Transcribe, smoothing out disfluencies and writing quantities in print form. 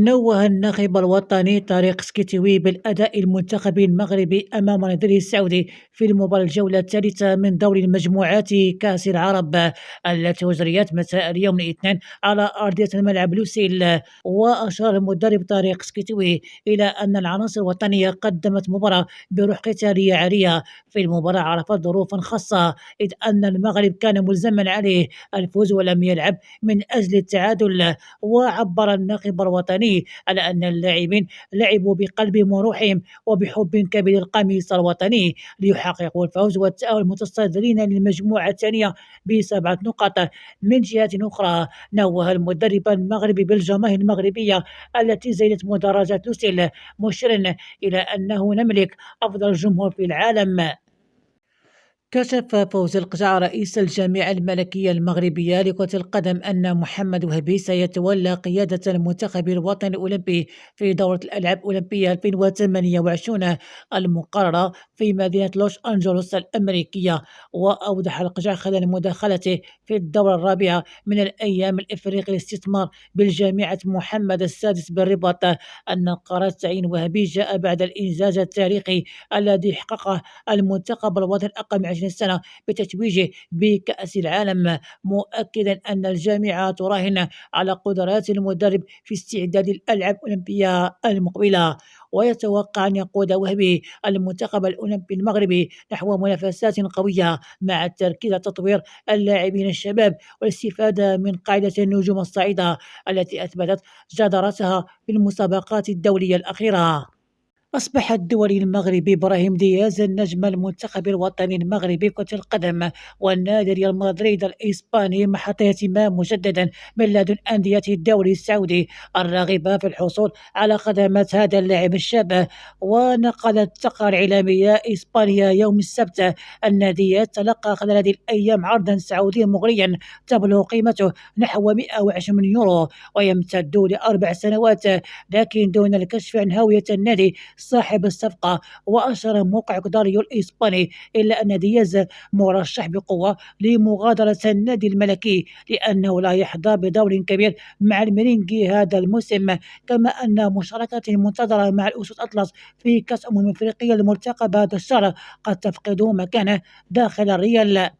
نوه الناخب الوطني طارق سكيتوي بالأداء المنتخبي المغربي أمام نظيره السعودي في المباراة الجولة الثالثة من دور المجموعات كأس العرب التي أجريت مساء اليوم الاثنين على أرضية الملعب لوسيل. وأشار المدرب طارق سكيتوي إلى أن العناصر الوطنية قدمت مباراة بروح قتالية عالية. في المباراة عرفت ظروفا خاصة، إذ أن المغرب كان ملزما عليه الفوز ولم يلعب من أجل التعادل. وعبر الناخب الوطني على أن اللاعبين لعبوا بقلبهم وروحهم وبحب كبير القميص الوطني ليحققوا الفوز والتأهل متصدرين للمجموعة الثانية ب7 نقاط. من جهة أخرى، نوه المدرب المغربي بالجماهير المغربية التي زينت مدرجات لوسيل، مشيرا إلى أنه نملك أفضل جمهور في العالم. كشف فوزي القجع رئيس الجامعة الملكية المغربية لكرة القدم أن محمد وهبي سيتولى قيادة المنتخب الوطني الأولمبي في دورة الألعاب الأولمبية 2028 المقررة في مدينة لوس أنجلوس الأمريكية. وأوضح القجع خلال مداخلته في الدورة الرابعة من الأيام الإفريقي للاستثمار بالجامعة محمد السادس بالرباط أن قرار تعيين وهبي جاء بعد الإنجاز التاريخي الذي حققه المنتخب الوطني رقم 20 سنة بتتويجه بكأس العالم، مؤكدا أن الجامعة تراهن على قدرات المدرب في استعداد الألعاب الأولمبية المقبلة. ويتوقع أن يقود وهبي المنتخب الأولمبي المغربي نحو منافسات قوية، مع التركيز على تطوير اللاعبين الشباب والاستفادة من قاعدة النجوم الصاعدة التي أثبتت جدارتها في المسابقات الدولية الأخيرة. أصبح الدولي المغربي إبراهيم دياز النجم المنتخب الوطني المغربي كرة القدم، والنادي ريال مدريد الإسباني محط اهتمام مجددا من لدن أندية الدوري السعودي الراغبة في الحصول على خدمات هذا اللاعب الشاب. ونقلت تقارير إعلامية إسبانية يوم السبت أن دياز تلقى خلال هذه الأيام عرضا سعوديا مغريا تبلغ قيمته نحو 120 مليون يورو ويمتد ل4 سنوات، لكن دون الكشف عن هوية النادي صاحب الصفقة. وأشار موقع كوداريو الإسباني إلا أن دياز مرشح بقوة لمغادرة النادي الملكي لأنه لا يحظى بدور كبير مع الميرينجي هذا الموسم، كما أن مشاركته المنتظرة مع الأسود الأطلس في كأس أمم أفريقيا المرتقبة هذا الشهر قد تفقد مكانه داخل الريال.